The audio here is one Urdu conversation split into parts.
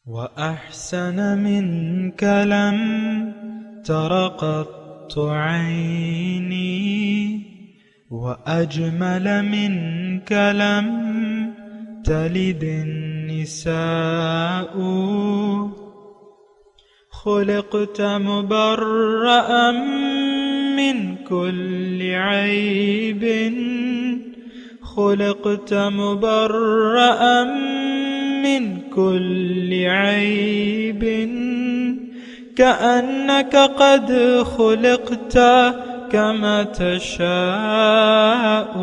وأحسن منك لم تر قط عيني وأجمل منك لم تلد النساء خلقت مبرأ من كل عيب خلقت مبرأ من كل عيب كأنك قد خلقت كما تشاء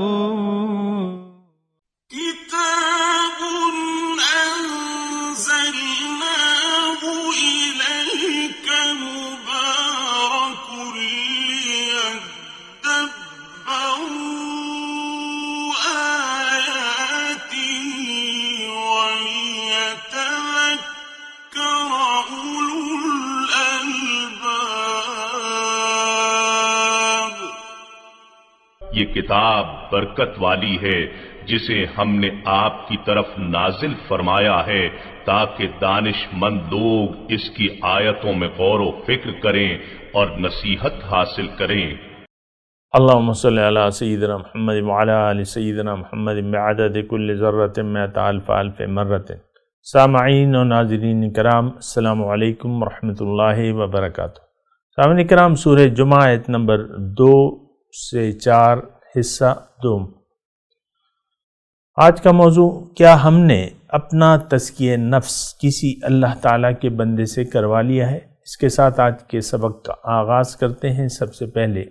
كتاب أنزلناه إليك مبارك ليدبروا آياته وليتذكر أولو الألباب۔ یہ کتاب برکت والی ہے جسے ہم نے آپ کی طرف نازل فرمایا ہے تاکہ دانش مند لوگ اس کی آیتوں میں غور و فکر کریں اور نصیحت حاصل کریں۔ اللہم صلی علی سیدنا محمد وعلی آل سیدنا محمد بعدد کل ذرۃ مئۃ الف الف مرۃ۔ سامعین و ناظرین کرام، السلام علیکم ورحمۃ اللہ وبرکاتہ۔ سامعین کرام، سورہ جمعہ آیت نمبر 2 سے 4 حصہ دوم۔ آج کا موضوع، کیا ہم نے اپنا تزکیہ نفس کسی اللہ تعالیٰ کے بندے سے کروا لیا ہے؟ اس کے ساتھ آج کے سبق کا آغاز کرتے ہیں۔ سب سے پہلے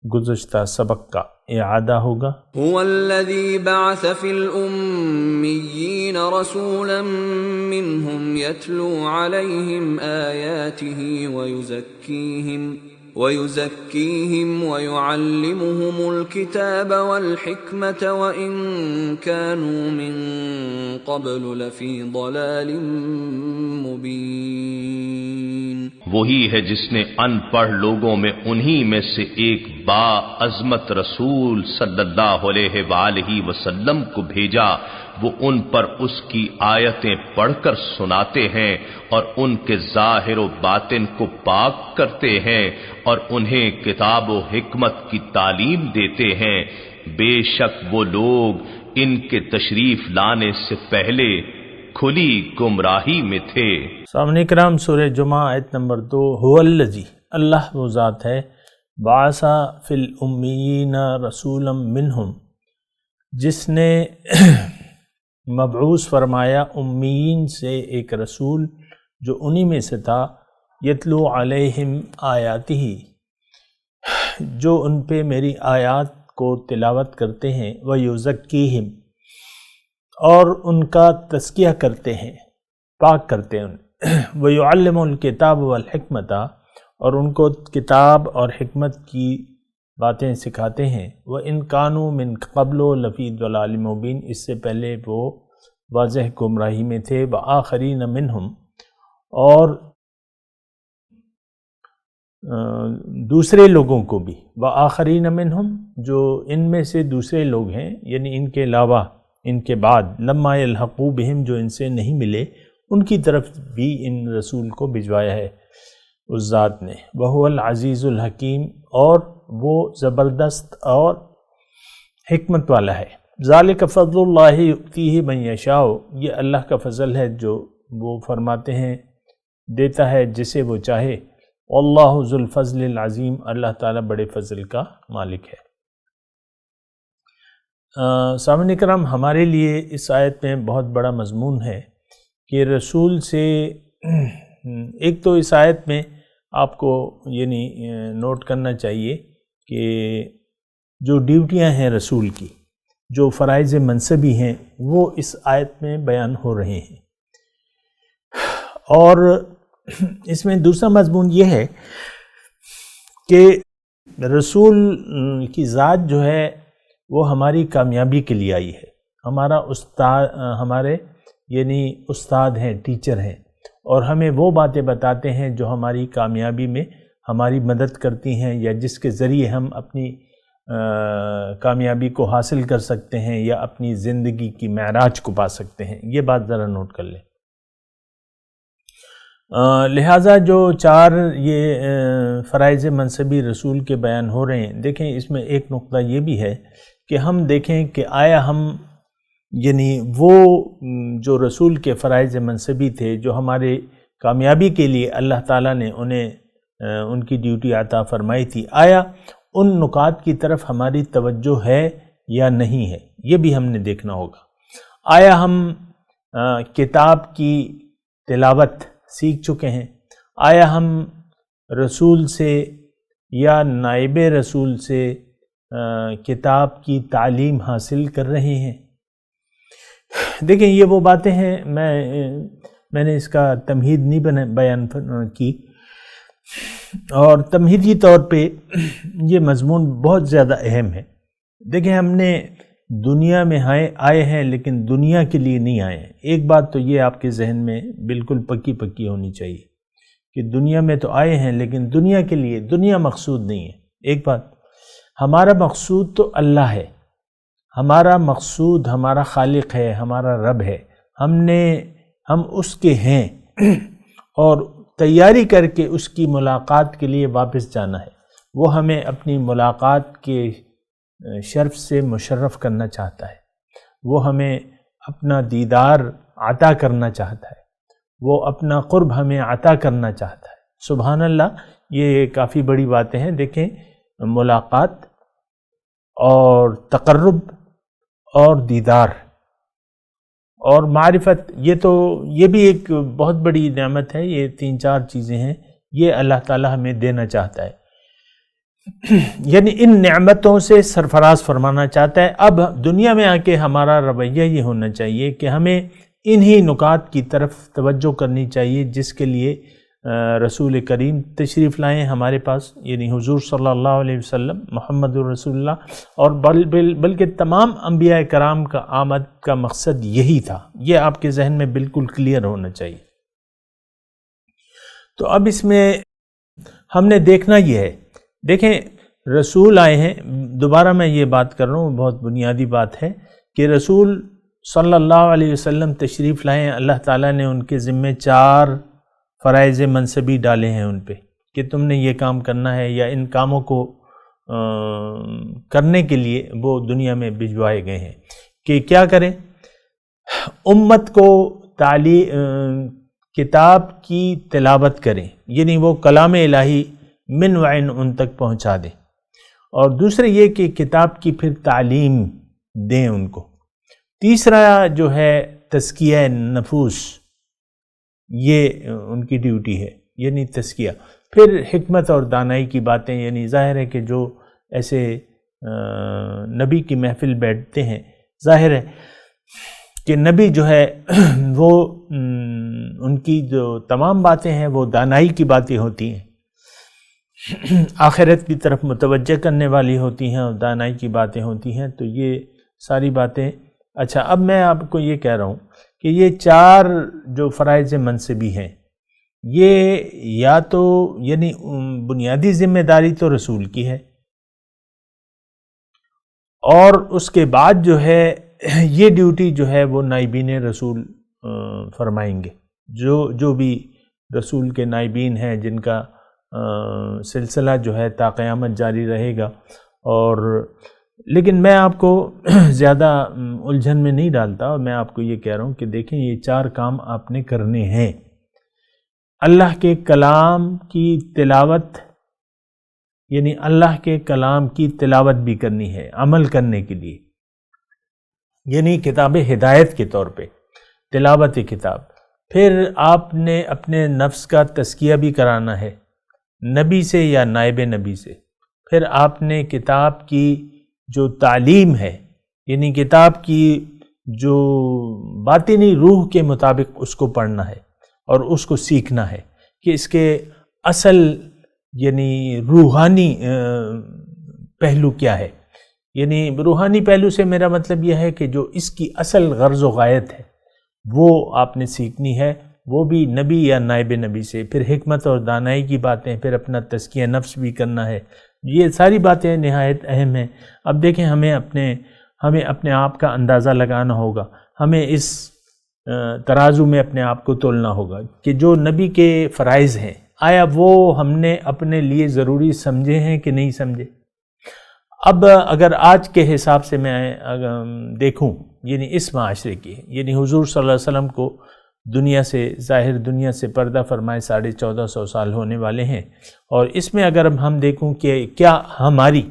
گزشتہ سبق کا اعادہ ہوگا۔ هو الذي بعث في الأميين رسولا منهم يتلو عليهم آياته ويزكيهم ويعلمهم الكتاب والحكمة وإن كانوا من قبل لفي ضلال مبين۔ وہی ہے جس نے ان پڑھ لوگوں میں انہی میں سے ایک با عظمت رسول صلی اللہ علیہ وآلہ وسلم کو بھیجا، وہ ان پر اس کی آیتیں پڑھ کر سناتے ہیں اور ان کے ظاہر و باطن کو پاک کرتے ہیں اور انہیں کتاب و حکمت کی تعلیم دیتے ہیں۔ بے شک وہ لوگ ان کے تشریف لانے سے پہلے کھلی گمراہی میں تھے۔ سامعین کرام، سورہ جمعہ آیت نمبر 2۔ هو الذی، اللہ وہ ذات ہے، بعث فی الامیین رسولا منہم، جس نے مبعوث فرمایا امیین سے ایک رسول جو انہی میں سے تھا، یتلو علیہم آیاتہ، جو ان پہ میری آیات کو تلاوت کرتے ہیں، ویزکیہم، اور ان کا تزکیہ کرتے ہیں، پاک کرتے ہیں، ویعلم الکتاب والحکمت، اور ان کو کتاب اور حکمت کی باتیں سکھاتے ہیں۔ وَإِن كَانُوا مِن قَبْلُ لَفِي ضَلَالٍ مُبِينٍ، اس سے پہلے وہ واضح گمراہی میں تھے۔ وَآخَرِينَ مِنْهُمْ، اور دوسرے لوگوں کو بھی، وَآخَرِينَ مِنْهُمْ، جو ان میں سے دوسرے لوگ ہیں، یعنی ان کے علاوہ، ان کے بعد، لَمَّا يَلْحَقُوا بِهِمْ، جو ان سے نہیں ملے، ان کی طرف بھی ان رسول کو بھجوایا ہے اس ذات نے۔ وَهُوَ الْعَزِيزُ الْحَكِيمُ، اور وہ زبردست اور حکمت والا ہے۔ ذَلِكَ فَضْلُ اللَّهِ يُؤْتِيهِ مَن يَشَاءُ، یہ اللہ کا فضل ہے جو وہ فرماتے ہیں دیتا ہے جسے وہ چاہے۔ وَاللَّهُ ذُو الْفَضْلِ الْعَظِيمِ، اللہ تعالیٰ بڑے فضل کا مالک ہے۔ سامعین کرام، ہمارے لیے اس آیت میں بہت بڑا مضمون ہے کہ رسول سے ایک تو اس آیت میں آپ کو یعنی نوٹ کرنا چاہیے کہ جو ڈیوٹیاں ہیں رسول کی، جو فرائض منصبی ہیں، وہ اس آیت میں بیان ہو رہے ہیں۔ اور اس میں دوسرا مضمون یہ ہے کہ رسول کی ذات جو ہے وہ ہماری کامیابی کے لیے آئی ہے۔ ہمارا استاد، ہمارے یعنی استاد ہیں، ٹیچر ہیں، اور ہمیں وہ باتیں بتاتے ہیں جو ہماری کامیابی میں ہماری مدد کرتی ہیں، یا جس کے ذریعے ہم اپنی کامیابی کو حاصل کر سکتے ہیں یا اپنی زندگی کی معراج کو پا سکتے ہیں۔ یہ بات ذرا نوٹ کر لیں۔ لہٰذا جو 4 یہ فرائض منصبی رسول کے بیان ہو رہے ہیں، دیکھیں اس میں ایک نقطہ یہ بھی ہے کہ ہم دیکھیں کہ آیا ہم یعنی وہ جو رسول کے فرائض منصبی تھے جو ہمارے کامیابی کے لیے اللہ تعالیٰ نے انہیں ان کی ڈیوٹی عطا فرمائی تھی، آیا ان نکات کی طرف ہماری توجہ ہے یا نہیں ہے، یہ بھی ہم نے دیکھنا ہوگا۔ آیا ہم کتاب کی تلاوت سیکھ چکے ہیں؟ آیا ہم رسول سے یا نائب رسول سے کتاب کی تعلیم حاصل کر رہے ہیں؟ دیکھیں یہ وہ باتیں ہیں، میں نے اس کا تمہید نہیں بیان کی، اور تمہیدی طور پہ یہ مضمون بہت زیادہ اہم ہے۔ دیکھیں ہم نے دنیا میں آئے ہیں لیکن دنیا کے لیے نہیں آئے ہیں۔ ایک بات تو یہ آپ کے ذہن میں بالکل پکی ہونی چاہیے کہ دنیا میں تو آئے ہیں لیکن دنیا کے لیے، دنیا مقصود نہیں ہے۔ ایک بات، ہمارا مقصود تو اللہ ہے، ہمارا مقصود ہمارا خالق ہے، ہمارا رب ہے، ہم اس کے ہیں اور تیاری کر کے اس کی ملاقات کے لیے واپس جانا ہے۔ وہ ہمیں اپنی ملاقات کے شرف سے مشرف کرنا چاہتا ہے، وہ ہمیں اپنا دیدار عطا کرنا چاہتا ہے، وہ اپنا قرب ہمیں عطا کرنا چاہتا ہے۔ سبحان اللہ، یہ کافی بڑی باتیں ہیں۔ دیکھیں ملاقات اور تقرب اور دیدار اور معرفت، یہ بھی ایک بہت بڑی نعمت ہے۔ یہ 3-4 چیزیں ہیں، یہ اللہ تعالی ہمیں دینا چاہتا ہے، یعنی ان نعمتوں سے سرفراز فرمانا چاہتا ہے۔ اب دنیا میں آ کے ہمارا رویہ یہ ہونا چاہیے کہ ہمیں انہی نکات کی طرف توجہ کرنی چاہیے جس کے لیے رسول کریم تشریف لائے ہمارے پاس، یعنی حضور صلی اللہ علیہ وسلم محمد رسول اللہ، اور بلکہ تمام انبیاء کرام کا آمد کا مقصد یہی تھا۔ یہ آپ کے ذہن میں بالکل کلیئر ہونا چاہیے۔ تو اب اس میں ہم نے دیکھنا یہ ہے، دیکھیں رسول آئے ہیں، دوبارہ میں یہ بات کر رہا ہوں، بہت بنیادی بات ہے کہ رسول صلی اللہ علیہ وسلم تشریف لائے ہیں، اللہ تعالیٰ نے ان کے ذمے 4 فرائض منصبی ڈالے ہیں ان پہ کہ تم نے یہ کام کرنا ہے، یا ان کاموں کو کرنے کے لیے وہ دنیا میں بھجوائے گئے ہیں کہ کیا کریں، امت کو کتاب کی تلاوت کریں، یعنی وہ کلام الہی من وعن ان تک پہنچا دیں، اور دوسرے یہ کہ کتاب کی پھر تعلیم دیں ان کو۔ تیسرا جو ہے تزکیہ نفوس، یہ ان کی ڈیوٹی ہے، یعنی تزکیہ۔ پھر حکمت اور دانائی کی باتیں، یعنی ظاہر ہے کہ جو ایسے نبی کی محفل بیٹھتے ہیں، ظاہر ہے کہ نبی جو ہے وہ ان کی جو تمام باتیں ہیں وہ دانائی کی باتیں ہوتی ہیں، آخرت کی طرف متوجہ کرنے والی ہوتی ہیں اور دانائی کی باتیں ہوتی ہیں۔ تو یہ ساری باتیں، اچھا اب میں آپ کو یہ کہہ رہا ہوں کہ یہ 4 جو فرائض منصبی ہیں، یہ یا تو یعنی بنیادی ذمہ داری تو رسول کی ہے، اور اس کے بعد جو ہے یہ ڈیوٹی جو ہے وہ نائبین رسول فرمائیں گے، جو بھی رسول کے نائبین ہیں جن کا سلسلہ جو ہے تا قیامت جاری رہے گا۔ اور لیکن میں آپ کو زیادہ الجھن میں نہیں ڈالتا، اور میں آپ کو یہ کہہ رہا ہوں کہ دیکھیں یہ 4 کام آپ نے کرنے ہیں۔ اللہ کے کلام کی تلاوت، یعنی اللہ کے کلام کی تلاوت بھی کرنی ہے عمل کرنے کے لیے، یعنی کتاب ہدایت کے طور پہ تلاوت کتاب۔ پھر آپ نے اپنے نفس کا تزکیہ بھی کرانا ہے، نبی سے یا نائب نبی سے۔ پھر آپ نے کتاب کی جو تعلیم ہے، یعنی کتاب کی جو باطنی روح کے مطابق اس کو پڑھنا ہے اور اس کو سیکھنا ہے کہ اس کے اصل یعنی روحانی پہلو کیا ہے۔ یعنی روحانی پہلو سے میرا مطلب یہ ہے کہ جو اس کی اصل غرض و غایت ہے وہ آپ نے سیکھنی ہے، وہ بھی نبی یا نائب نبی سے۔ پھر حکمت اور دانائی کی باتیں، پھر اپنا تزکیہ نفس بھی کرنا ہے۔ یہ ساری باتیں نہایت اہم ہیں۔ اب دیکھیں ہمیں اپنے آپ کا اندازہ لگانا ہوگا، ہمیں اس ترازو میں اپنے آپ کو تولنا ہوگا کہ جو نبی کے فرائض ہیں آیا وہ ہم نے اپنے لیے ضروری سمجھے ہیں کہ نہیں سمجھے۔ اب اگر آج کے حساب سے میں دیکھوں، یعنی اس معاشرے کی، یعنی حضور صلی اللہ علیہ وسلم کو دنیا سے، ظاہر دنیا سے پردہ فرمائے 1450 سال ہونے والے ہیں، اور اس میں اگر ہم دیکھوں کہ کیا ہماری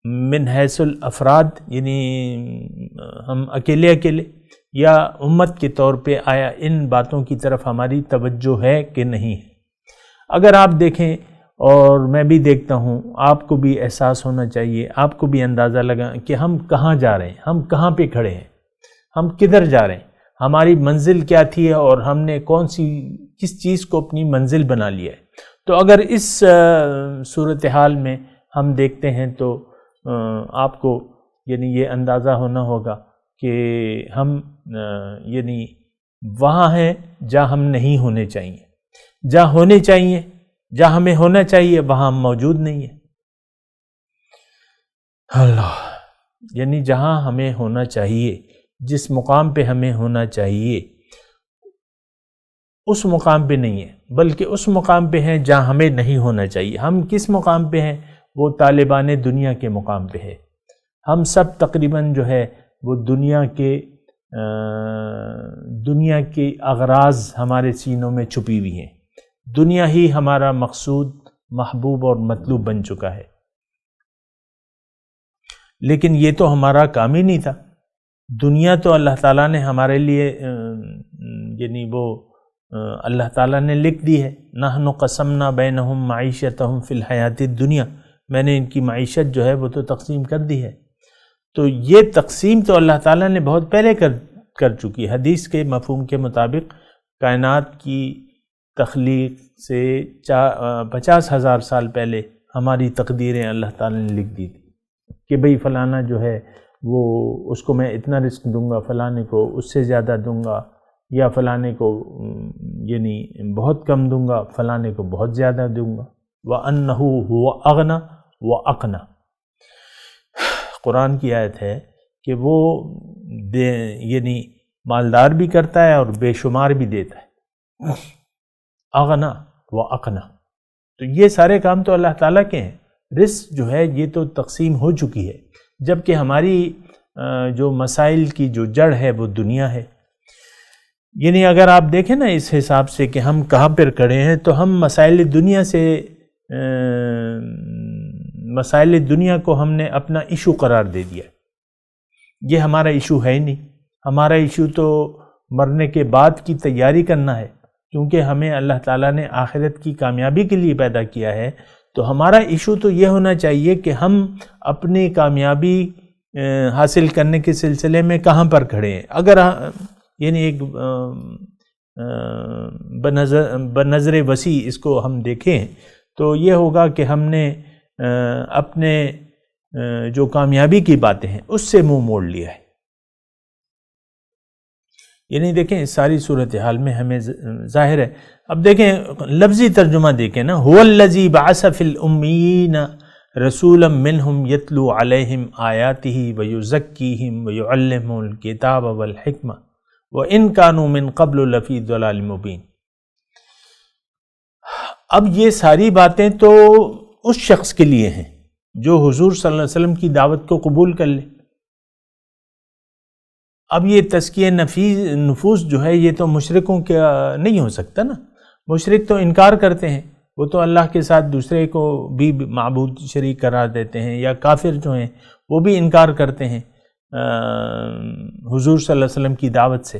من حیث الافراد، یعنی ہم اکیلے یا امت کے طور پہ آیا ان باتوں کی طرف ہماری توجہ ہے کہ نہیں ہے۔ اگر آپ دیکھیں، اور میں بھی دیکھتا ہوں، آپ کو بھی احساس ہونا چاہیے، آپ کو بھی اندازہ لگا کہ ہم کہاں جا رہے ہیں، ہم کہاں پہ کھڑے ہیں، ہم کدھر جا رہے ہیں، ہماری منزل کیا تھی اور ہم نے کس چیز کو اپنی منزل بنا لیا ہے۔ تو اگر اس صورتحال میں ہم دیکھتے ہیں تو آپ کو یعنی یہ اندازہ ہونا ہوگا کہ ہم یعنی وہاں ہیں جہاں ہم نہیں ہونے چاہیے، جہاں ہونے چاہیے، جہاں ہمیں ہونا چاہیے وہاں ہم موجود نہیں ہیں۔ اللہ، یعنی جہاں ہمیں ہونا چاہیے، جس مقام پہ ہمیں ہونا چاہیے اس مقام پہ نہیں ہے، بلکہ اس مقام پہ ہیں جہاں ہمیں نہیں ہونا چاہیے۔ ہم کس مقام پہ ہیں؟ وہ طالبان دنیا کے مقام پہ ہے۔ ہم سب تقریباً جو ہے وہ دنیا کے اغراض ہمارے سینوں میں چھپی ہوئی ہیں۔ دنیا ہی ہمارا مقصود، محبوب اور مطلوب بن چکا ہے، لیکن یہ تو ہمارا کام ہی نہیں تھا۔ دنیا تو اللہ تعالیٰ نے ہمارے لیے یعنی وہ اللہ تعالیٰ نے لکھ دی ہے، نحن قسمنا بینہم معیشتہم فی الحیات الدنیا، میں نے ان کی معیشت جو ہے وہ تو تقسیم کر دی ہے۔ تو یہ تقسیم تو اللہ تعالیٰ نے بہت پہلے کر چکی۔ حدیث کے مفہوم کے مطابق کائنات کی تخلیق سے 50,000 سال پہلے ہماری تقدیریں اللہ تعالیٰ نے لکھ دی تھی کہ بھئی فلانا جو ہے وہ اس کو میں اتنا رزق دوں گا، فلانے کو اس سے زیادہ دوں گا، یا فلانے کو یعنی بہت کم دوں گا، فلانے کو بہت زیادہ دوں گا۔ وَأَنَّهُ هُوَ أَغْنَى وَأَقْنَى، قرآن کی آیت ہے کہ وہ یعنی مالدار بھی کرتا ہے اور بے شمار بھی دیتا ہے۔ اغنا و اقنا، تو یہ سارے کام تو اللہ تعالیٰ کے ہیں۔ رزق جو ہے یہ تو تقسیم ہو چکی ہے، جبکہ ہماری جو مسائل کی جو جڑ ہے وہ دنیا ہے۔ یعنی اگر آپ دیکھیں نا اس حساب سے کہ ہم کہاں پر کھڑے ہیں، تو ہم مسائل دنیا کو ہم نے اپنا ایشو قرار دے دیا۔ یہ ہمارا ایشو ہے ہی نہیں۔ ہمارا ایشو تو مرنے کے بعد کی تیاری کرنا ہے، کیونکہ ہمیں اللہ تعالیٰ نے آخرت کی کامیابی کے لیے پیدا کیا ہے۔ تو ہمارا ایشو تو یہ ہونا چاہیے کہ ہم اپنی کامیابی حاصل کرنے کے سلسلے میں کہاں پر کھڑے ہیں۔ اگر یعنی ایک بنظر وسیع اس کو ہم دیکھیں تو یہ ہوگا کہ ہم نے اپنے جو کامیابی کی باتیں ہیں اس سے منہ موڑ لیا ہے۔ یعنی دیکھیں اس ساری صورتحال میں ہمیں ظاہر ہے۔ اب دیکھیں لفظی ترجمہ دیکھیں نا، هو الذی بعث فی الامیین رسولا منہم یتلو علیہم آیاتہ ویزکیہم ویعلمہم الکتاب والحکمہ وان کانوا من قبل لفی ضلال مبین۔ اب یہ ساری باتیں تو اس شخص کے لیے ہیں جو حضور صلی اللہ علیہ وسلم کی دعوت کو قبول کر لے۔ اب یہ تزکیہ نفوس جو ہے یہ تو مشرکوں کا نہیں ہو سکتا نا۔ مشرک تو انکار کرتے ہیں، وہ تو اللہ کے ساتھ دوسرے کو بھی معبود شریک قرار دیتے ہیں، یا کافر جو ہیں وہ بھی انکار کرتے ہیں حضور صلی اللہ علیہ وسلم کی دعوت سے۔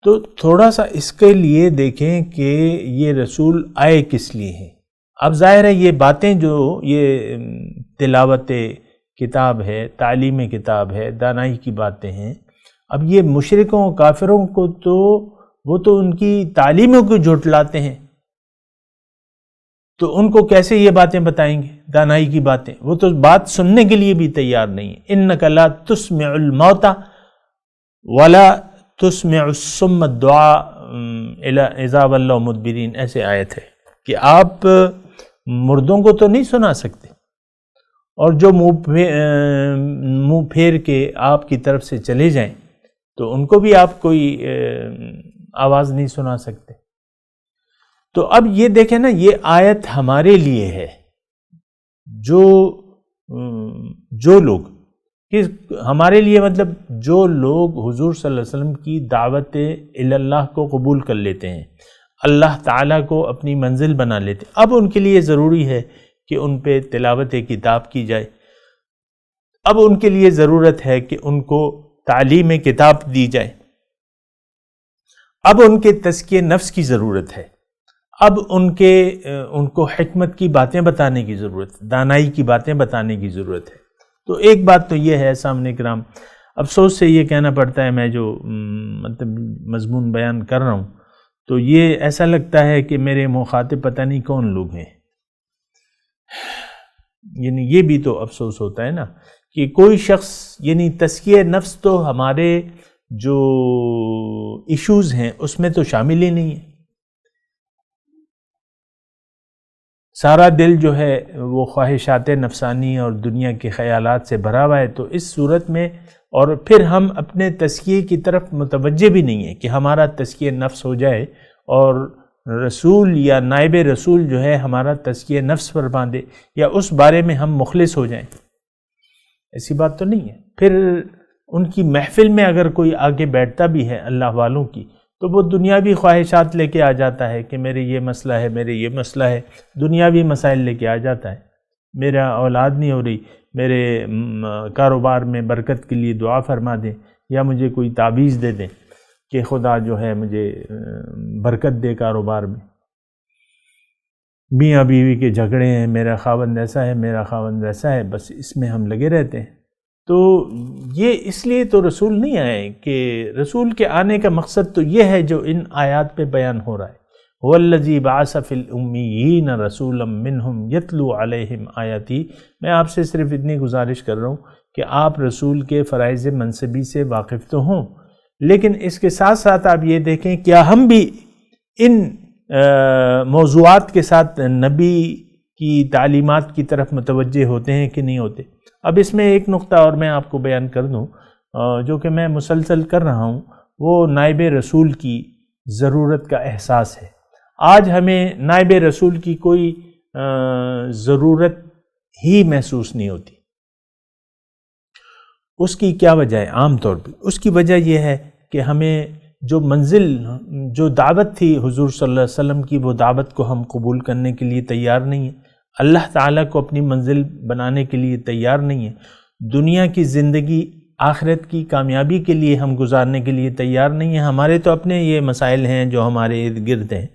تو تھوڑا سا اس کے لیے دیکھیں کہ یہ رسول آئے کس لیے ہیں۔ اب ظاہر ہے یہ باتیں جو یہ تلاوت کتاب ہے، تعلیم کتاب ہے، دانائی کی باتیں ہیں، اب یہ مشرکوں کافروں کو تو وہ تو ان کی تعلیموں کو جھٹلاتے ہیں، تو ان کو کیسے یہ باتیں بتائیں گے، دانائی کی باتیں؟ وہ تو بات سننے کے لیے بھی تیار نہیں ہے۔ انک لا تسمع الموتى ولا تسمع الصم الدعاء اذا ولوا مدبرین، ایسے آیت ہے کہ آپ مردوں کو تو نہیں سنا سکتے، اور جو منہ پھیر کے آپ کی طرف سے چلے جائیں تو ان کو بھی آپ کوئی آواز نہیں سنا سکتے۔ تو اب یہ دیکھیں نا، یہ آیت ہمارے لیے ہے، جو لوگ، کہ ہمارے لیے مطلب جو لوگ حضور صلی اللہ علیہ وسلم کی دعوت اللہ کو قبول کر لیتے ہیں، اللہ تعالیٰ کو اپنی منزل بنا لیتے ہیں، اب ان کے لیے ضروری ہے کہ ان پہ تلاوت کتاب کی جائے، اب ان کے لیے ضرورت ہے کہ ان کو تعلیم کتاب دی جائے، اب ان کے تزکیہ نفس کی ضرورت ہے، اب ان کو حکمت کی باتیں بتانے کی ضرورت ہے، دانائی کی باتیں بتانے کی ضرورت ہے۔ تو ایک بات تو یہ ہے سامنے کرام، افسوس سے یہ کہنا پڑتا ہے، میں جو مطلب مضمون بیان کر رہا ہوں تو یہ ایسا لگتا ہے کہ میرے مخاطب پتہ نہیں کون لوگ ہیں، یعنی یہ بھی تو افسوس ہوتا ہے نا کہ کوئی شخص، یعنی تزکیہ نفس تو ہمارے جو ایشوز ہیں اس میں تو شامل ہی نہیں ہے، سارا دل جو ہے وہ خواہشات نفسانی اور دنیا کے خیالات سے بھرا ہوا ہے۔ تو اس صورت میں اور پھر ہم اپنے تزکیے کی طرف متوجہ بھی نہیں ہیں کہ ہمارا تزکیہ نفس ہو جائے اور رسول یا نائب رسول جو ہے ہمارا تزکیہ نفس پر باندھے یا اس بارے میں ہم مخلص ہو جائیں، ایسی بات تو نہیں ہے۔ پھر ان کی محفل میں اگر کوئی آگے بیٹھتا بھی ہے اللہ والوں کی تو وہ دنیاوی خواہشات لے کے آ جاتا ہے کہ میرے یہ مسئلہ ہے، میرے یہ مسئلہ ہے، دنیاوی مسائل لے کے آ جاتا ہے، میرا اولاد نہیں ہو رہی، میرے کاروبار میں برکت کے لیے دعا فرما دیں، یا مجھے کوئی تعویذ دے دیں کہ خدا جو ہے مجھے برکت دے کاروبار میں، میاں بیوی کے جھگڑے ہیں، میرا خاوند ایسا ہے، میرا خاوند ویسا ہے، بس اس میں ہم لگے رہتے ہیں۔ تو یہ اس لیے تو رسول نہیں آئے، کہ رسول کے آنے کا مقصد تو یہ ہے جو ان آیات پہ بیان ہو رہا ہے، هو الذی بعث فی الامیین رسولا منہم یتلو علیہم آیاتی۔ میں آپ سے صرف اتنی گزارش کر رہا ہوں کہ آپ رسول کے فرائض منصبی سے واقف تو ہوں، لیکن اس کے ساتھ ساتھ آپ یہ دیکھیں کیا ہم بھی ان موضوعات کے ساتھ نبی کی تعلیمات کی طرف متوجہ ہوتے ہیں کہ نہیں ہوتے۔ اب اس میں ایک نقطہ اور میں آپ کو بیان کر دوں جو کہ میں مسلسل کر رہا ہوں، وہ نائب رسول کی ضرورت کا احساس ہے۔ آج ہمیں نائب رسول کی کوئی ضرورت ہی محسوس نہیں ہوتی۔ اس کی کیا وجہ ہے؟ عام طور پہ اس کی وجہ یہ ہے کہ ہمیں جو منزل، جو دعوت تھی حضور صلی اللہ علیہ وسلم کی، وہ دعوت کو ہم قبول کرنے کے لیے تیار نہیں ہیں، اللہ تعالیٰ کو اپنی منزل بنانے کے لیے تیار نہیں ہیں، دنیا کی زندگی آخرت کی کامیابی کے لیے ہم گزارنے کے لیے تیار نہیں ہیں۔ ہمارے تو اپنے یہ مسائل ہیں جو ہمارے ارد گرد ہیں،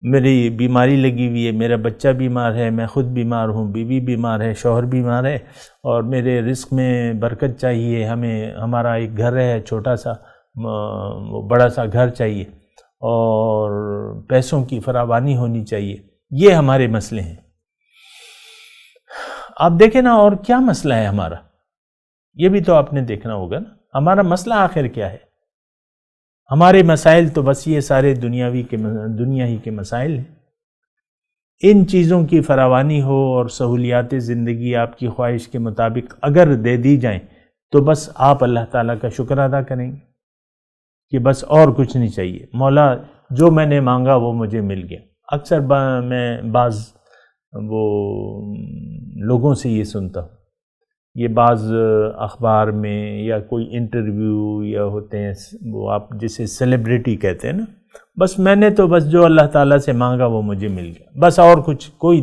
میری بیماری لگی ہوئی ہے، میرا بچہ بیمار ہے، میں خود بیمار ہوں، بیوی بیمار ہے، شوہر بیمار ہے، اور میرے رزق میں برکت چاہیے، ہمیں ہمارا ایک گھر ہے چھوٹا سا، بڑا سا گھر چاہیے، اور پیسوں کی فراوانی ہونی چاہیے، یہ ہمارے مسئلے ہیں۔ آپ دیکھیں نا، اور کیا مسئلہ ہے ہمارا، یہ بھی تو آپ نے دیکھنا ہوگا نا، ہمارا مسئلہ آخر کیا ہے؟ ہمارے مسائل تو بس یہ سارے دنیا ہی کے مسائل ہیں۔ ان چیزوں کی فراوانی ہو اور سہولیات زندگی آپ کی خواہش کے مطابق اگر دے دی جائیں تو بس آپ اللہ تعالیٰ کا شکر ادا کریں گے کہ بس اور کچھ نہیں چاہیے، مولا جو میں نے مانگا وہ مجھے مل گیا۔ اکثر میں بعض وہ لوگوں سے یہ سنتا ہوں، یہ بعض اخبار میں یا کوئی انٹرویو یا ہوتے ہیں، وہ آپ جسے سیلیبریٹی کہتے ہیں نا، بس میں نے تو بس جو اللہ تعالیٰ سے مانگا وہ مجھے مل گیا، بس اور کچھ کوئی،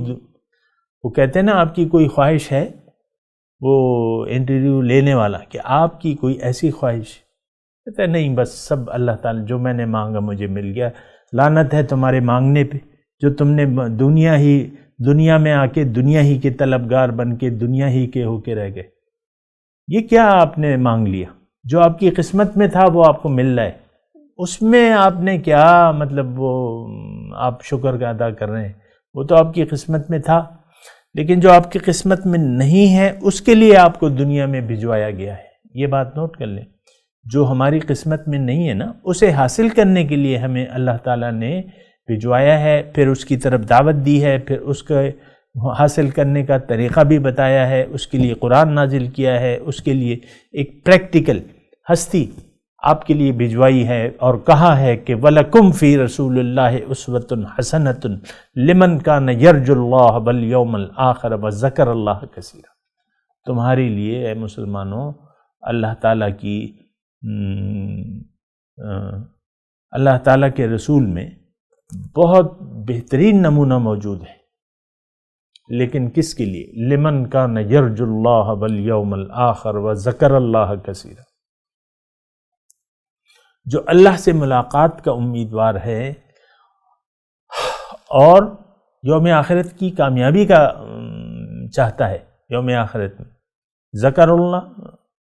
وہ کہتے ہیں نا آپ کی کوئی خواہش ہے، وہ انٹرویو لینے والا کہ آپ کی کوئی ایسی خواہش، کہتے ہیں نہیں بس سب اللہ تعالیٰ، جو میں نے مانگا مجھے مل گیا، لعنت ہے تمہارے مانگنے پہ جو تم نے دنیا میں آ کے دنیا ہی کے طلبگار بن کے دنیا ہی کے ہو کے رہ گئے۔ یہ کیا آپ نے مانگ لیا؟ جو آپ کی قسمت میں تھا وہ آپ کو مل رہا ہے، اس میں آپ نے کیا مطلب وہ آپ شکر کا ادا کر رہے ہیں؟ وہ تو آپ کی قسمت میں تھا، لیکن جو آپ کی قسمت میں نہیں ہے اس کے لیے آپ کو دنیا میں بھجوایا گیا ہے۔ یہ بات نوٹ کر لیں، جو ہماری قسمت میں نہیں ہے نا، اسے حاصل کرنے کے لیے ہمیں اللہ تعالیٰ نے بھجوایا ہے، پھر اس کی طرف دعوت دی ہے، پھر اس کا حاصل کرنے کا طریقہ بھی بتایا ہے، اس کے لیے قرآن نازل کیا ہے، اس کے لیے ایک پریکٹیکل ہستی آپ کے لیے بھجوائی ہے اور کہا ہے کہ وَلَكُمْ فِي رَسُولِ اللَّهِ أُسْوَةٌ حَسَنَةٌ لِمَنْ كَانَ يَرْجُو اللَّهَ وَالْيَوْمَ الْآخِرَ وَذَكَرَ اللَّهَ كَثِيرًا۔ تمہارے لیے اے مسلمانوں اللہ تعالیٰ کے رسول میں بہت بہترین نمونہ موجود ہے، لیکن کس کے لیے؟ لمن کان یرجو اللہ والیوم الآخر وذکر اللہ کثیرا، جو اللہ سے ملاقات کا امیدوار ہے اور یوم آخرت کی کامیابی کا چاہتا ہے، یوم آخرت میں ذکر اللہ،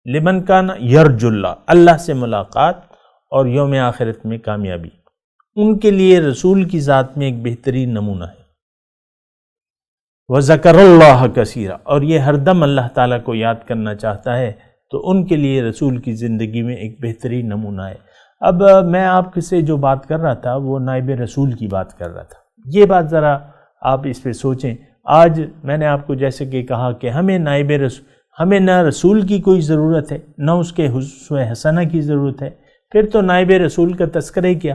لمن کان یرجو اللہ سے ملاقات اور یوم آخرت میں کامیابی، ان کے لیے رسول کی ذات میں ایک بہترین نمونہ ہے۔ وَذَكَرَ اللَّهَ كَثِيرًا، اور یہ ہر دم اللہ تعالیٰ کو یاد کرنا چاہتا ہے، تو ان کے لیے رسول کی زندگی میں ایک بہترین نمونہ ہے۔ اب میں آپ سے جو بات کر رہا تھا وہ نائب رسول کی بات کر رہا تھا۔ یہ بات ذرا آپ اس پہ سوچیں۔ آج میں نے آپ کو جیسے کہ کہا کہ ہمیں نہ رسول کی کوئی ضرورت ہے، نہ اس کے اسوہ حسنہ کی ضرورت ہے، پھر تو نائب رسول کا تذکرہ ہی کیا،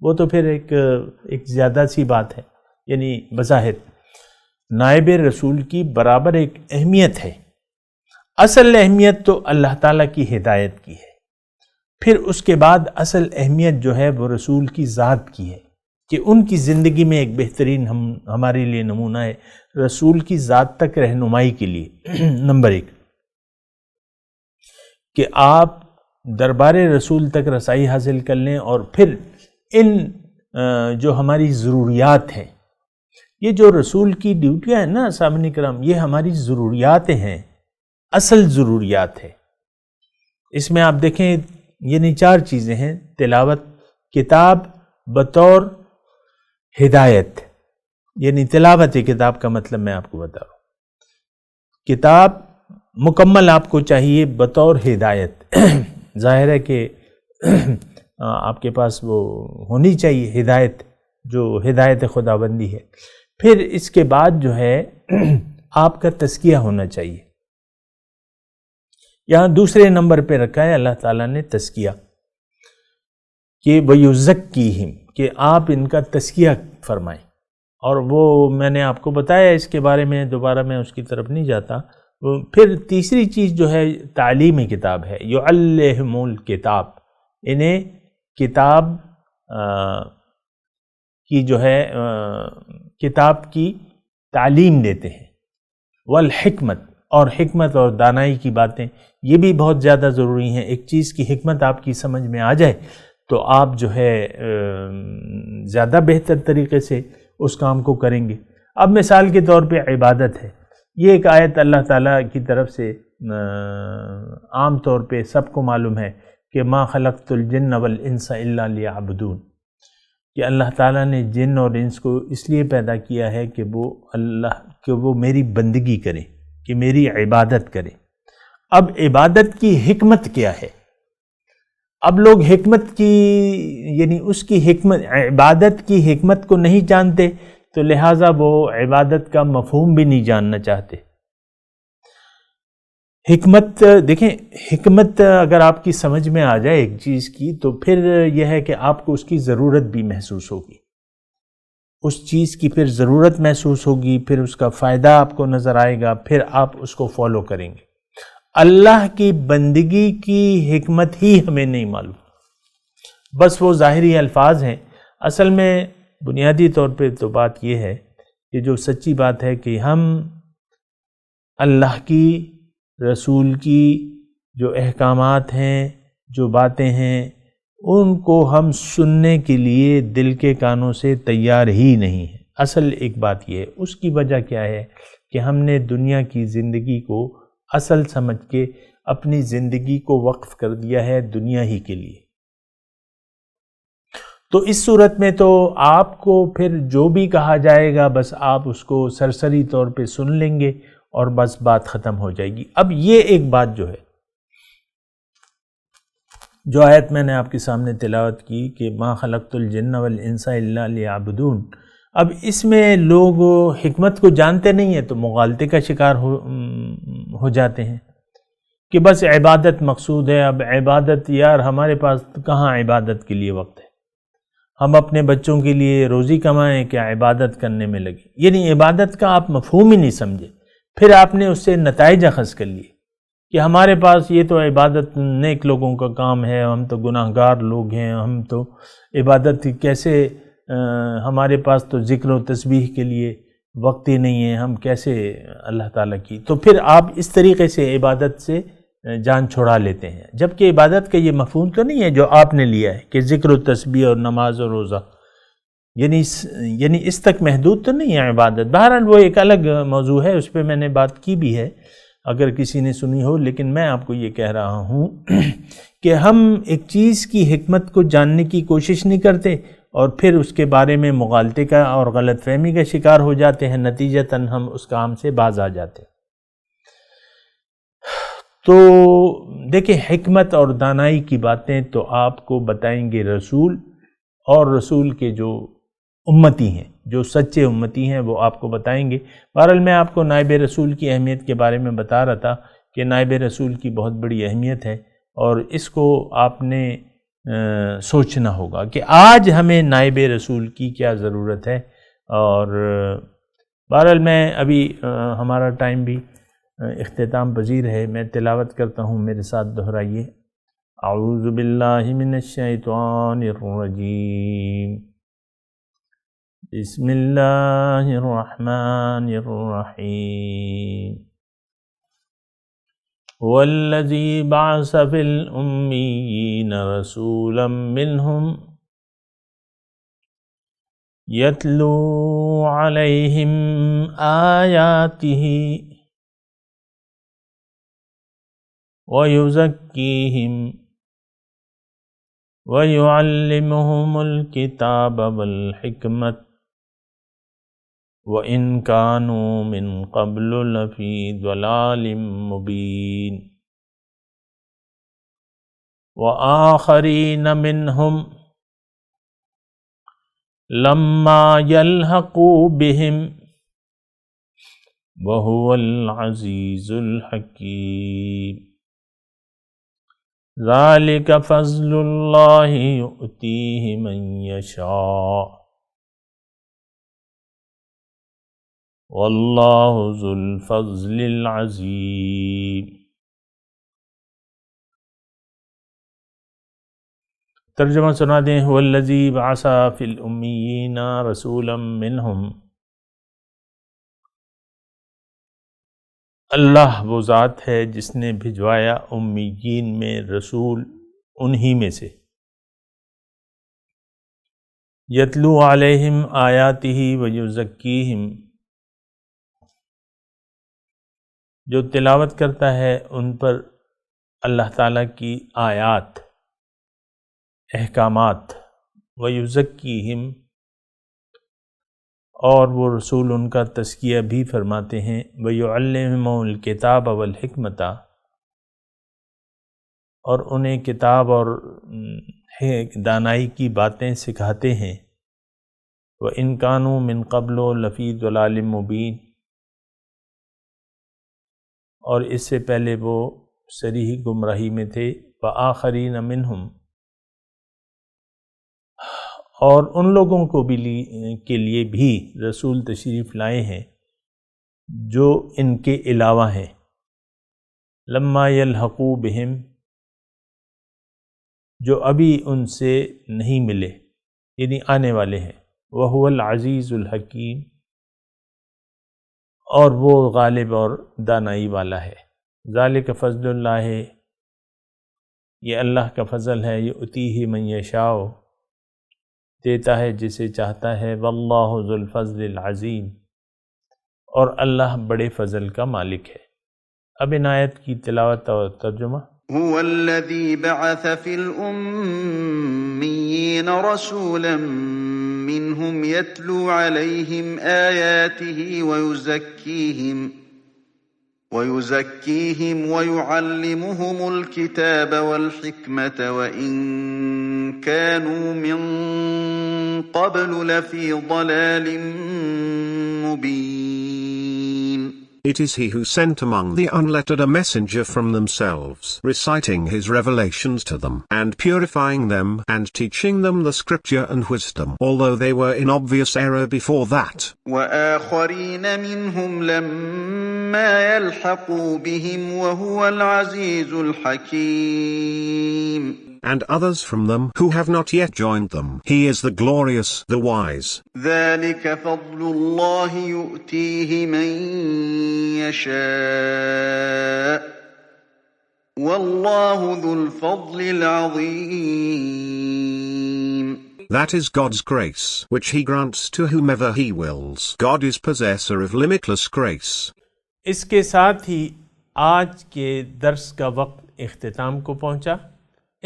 وہ تو پھر ایک زیادہ سی بات ہے۔ یعنی بظاہر نائب رسول کی برابر ایک اہمیت ہے، اصل اہمیت تو اللہ تعالیٰ کی ہدایت کی ہے، پھر اس کے بعد اصل اہمیت جو ہے وہ رسول کی ذات کی ہے کہ ان کی زندگی میں ایک بہترین ہمارے لیے نمونہ ہے رسول کی ذات تک رہنمائی کے لیے۔ نمبر 1 کہ آپ دربار رسول تک رسائی حاصل کر لیں، اور پھر ان جو ہماری ضروریات ہیں، یہ جو رسول کی ڈیوٹیاں ہیں نا سامعین کرام، یہ ہماری ضروریات ہیں، اصل ضروریات ہے۔ اس میں آپ دیکھیں یعنی 4 چیزیں ہیں: تلاوت، کتاب بطور ہدایت، یعنی تلاوت کتاب کا مطلب میں آپ کو بتا رہا ہوں، کتاب مکمل آپ کو چاہیے بطور ہدایت۔ ظاہر ہے کہ آپ کے پاس وہ ہونی چاہیے ہدایت، جو ہدایت خداوندی ہے۔ پھر اس کے بعد جو ہے آپ کا تزکیہ ہونا چاہیے۔ یہاں دوسرے نمبر پہ رکھا ہے اللہ تعالیٰ نے تزکیہ، کہ وَيُزَكِّيهِمْ، کہ آپ ان کا تزکیہ فرمائیں۔ اور وہ میں نے آپ کو بتایا اس کے بارے میں، دوبارہ میں اس کی طرف نہیں جاتا۔ پھر تیسری چیز جو ہے تعلیم کتاب ہے، يُعَلِّمُ الْكِتاب، انہیں کتاب کی جو ہے کتاب کی تعلیم دیتے ہیں۔ والحکمت، اور حکمت اور دانائی کی باتیں، یہ بھی بہت زیادہ ضروری ہیں۔ ایک چیز کی حکمت آپ کی سمجھ میں آ جائے تو آپ جو ہے زیادہ بہتر طریقے سے اس کام کو کریں گے۔ اب مثال کے طور پہ عبادت ہے، یہ ایک آیت اللہ تعالیٰ کی طرف سے عام طور پہ سب کو معلوم ہے کہ ما خلقت الجن والانس الا لیعبدون، کہ اللہ تعالیٰ نے جن اور انس کو اس لیے پیدا کیا ہے کہ وہ میری بندگی کریں، کہ میری عبادت کریں۔ اب عبادت کی حکمت کیا ہے؟ اب لوگ حکمت کی یعنی اس کی حکمت، عبادت کی حکمت کو نہیں جانتے، تو لہٰذا وہ عبادت کا مفہوم بھی نہیں جاننا چاہتے۔ حکمت دیکھیں، حکمت اگر آپ کی سمجھ میں آ جائے ایک چیز کی، تو پھر یہ ہے کہ آپ کو اس کی ضرورت بھی محسوس ہوگی، اس چیز کی پھر ضرورت محسوس ہوگی، پھر اس کا فائدہ آپ کو نظر آئے گا، پھر آپ اس کو فالو کریں گے۔ اللہ کی بندگی کی حکمت ہی ہمیں نہیں معلوم، بس وہ ظاہری الفاظ ہیں۔ اصل میں بنیادی طور پہ تو بات یہ ہے کہ جو سچی بات ہے کہ ہم اللہ کی، رسول کی جو احکامات ہیں، جو باتیں ہیں، ان کو ہم سننے کے لیے دل کے کانوں سے تیار ہی نہیں ہیں۔ اصل ایک بات یہ ہے، اس کی وجہ کیا ہے کہ ہم نے دنیا کی زندگی کو اصل سمجھ کے اپنی زندگی کو وقف کر دیا ہے دنیا ہی کے لیے۔ تو اس صورت میں تو آپ کو پھر جو بھی کہا جائے گا بس آپ اس کو سرسری طور پہ سن لیں گے اور بس بات ختم ہو جائے گی۔ اب یہ ایک بات جو ہے، جو آیت میں نے آپ کے سامنے تلاوت کی کہ ما خلقت الجن والانس الا لیعبدون، اب اس میں لوگ حکمت کو جانتے نہیں ہیں تو مغالطے کا شکار ہو جاتے ہیں کہ بس عبادت مقصود ہے. اب عبادت یار ہمارے پاس کہاں عبادت کے لیے وقت ہے. ہم اپنے بچوں کے لیے روزی کمائیں کہ عبادت کرنے میں لگے. یعنی عبادت کا آپ مفہوم ہی نہیں سمجھے. پھر آپ نے اس سے نتائج اخذ کر لیے کہ ہمارے پاس یہ تو عبادت نیک لوگوں کا کام ہے، ہم تو گناہ گار لوگ ہیں، ہم تو عبادت کیسے، ہمارے پاس تو ذکر و تسبیح کے لیے وقت ہی نہیں ہے، ہم کیسے اللہ تعالیٰ کی. تو پھر آپ اس طریقے سے عبادت سے جان چھڑا لیتے ہیں، جبکہ عبادت کا یہ مفہوم تو نہیں ہے جو آپ نے لیا ہے کہ ذکر و تسبیح اور نماز و روزہ، یعنی اس تک محدود تو نہیں ہے عبادت. بہرحال وہ ایک الگ موضوع ہے، اس پہ میں نے بات کی بھی ہے اگر کسی نے سنی ہو. لیکن میں آپ کو یہ کہہ رہا ہوں کہ ہم ایک چیز کی حکمت کو جاننے کی کوشش نہیں کرتے اور پھر اس کے بارے میں مغالطے کا اور غلط فہمی کا شکار ہو جاتے ہیں، نتیجتاً ہم اس کام سے باز آ جاتے ہیں. تو دیکھیں، حکمت اور دانائی کی باتیں تو آپ کو بتائیں گے رسول، اور رسول کے جو امتی ہیں، جو سچے امتی ہیں، وہ آپ کو بتائیں گے. بہرحال میں آپ کو نائب رسول کی اہمیت کے بارے میں بتا رہا تھا کہ نائب رسول کی بہت بڑی اہمیت ہے، اور اس کو آپ نے سوچنا ہوگا کہ آج ہمیں نائب رسول کی کیا ضرورت ہے. اور بہرحال میں ابھی ہمارا ٹائم بھی اختتام پذیر ہے، میں تلاوت کرتا ہوں، میرے ساتھ دہرائیے. اعوذ باللہ من الشیطان الرجیم، بسم اللہ الرحمن الرحیم. والذی بعث فی الامیین رسولا منہم یتلو علیہم آیاتہ وَيُزَكِّيهِمْ وَيُعَلِّمُهُمُ الْكِتَابَ وَالْحِكْمَةَ وَإِنْ كَانُوا مِنْ قَبْلُ لَفِي ضَلَالٍ مُبِينٍ. وَآخَرِينَ مِنْهُمْ لَمَّا يَلْحَقُوا بِهِمْ وَهُوَ الْعَزِيزُ الْحَكِيمُ. ذَلِكَ فَضْلُ اللَّهِ يُؤْتِيهِ مَن يَشَاءُ وَاللَّهُ ذُو الْفَضْلِ الْعَظِيمِ. ترجمہ سنا دیں. هو الذی بعث فی الامیین رسولا منہم، اللہ وہ ذات ہے جس نے بھجوایا امیین میں رسول انہی میں سے. یتلو علیہم آیاتہ ویزکیہم، جو تلاوت کرتا ہے ان پر اللہ تعالیٰ کی آیات، احکامات. ویزکیہم، اور وہ رسول ان کا تزکیہ بھی فرماتے ہیں. وَيُعَلِّمُهُمُ الْكِتَابَ وَالْحِكْمَةَ، اور انہیں کتاب اور دانائی کی باتیں سکھاتے ہیں. وَإِنْ كَانُوا مِنْ قَبْلُ لَفِي ضَلَالٍ مُبِينٍ، اور اس سے پہلے وہ صریح گمراہی میں تھے. وَآخَرِينَ مِنْهُمْ، اور ان لوگوں کو بھی کے لیے بھی رسول تشریف لائے ہیں جو ان کے علاوہ ہیں. لما یلحقوا بہم، جو ابھی ان سے نہیں ملے، یعنی آنے والے ہیں. وہو العزیز الحکیم، اور وہ غالب اور دانائی والا ہے. ذالک فضل اللہ، یہ اللہ کا فضل ہے. یؤتیہ من یشاء، دیتا ہے جسے چاہتا ہے. واللہ ذو الفضل العظیم، اور اللہ بڑے فضل کا مالک ہے. اب ان آیت کی تلاوت اور ترجمہ. هو الذي بعث في الأميين رسولا منهم يتلو عليهم آياته ويزكيهم ويعلمهم الكتاب والحكمة وإن كانوا من قبل لفي ضلال مبين. It is he who sent among the unlettered a messenger from themselves, reciting his revelations to them, and purifying them, and teaching them the scripture and wisdom, although they were in obvious error before that. وآخرين منهم لما يلحقوا بهم وهو العزيز الحكيم. And others from them who have not yet joined them. He is the glorious, the wise. ذلك فضل الله يؤتيه من يشاء والله ذو الفضل العظيم. That is God's grace, which he grants to whomever he wills. God is possessor of limitless grace. اس کے ساتھ ہی آج کے درس کا وقت اختتام کو پہنچا.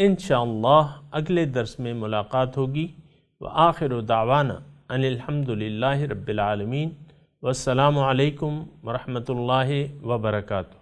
انشاءاللہ اگلے درس میں ملاقات ہوگی. وآخر دعوانا ان الحمدللہ رب العالمین. والسلام علیکم ورحمۃ اللہ وبرکاتہ.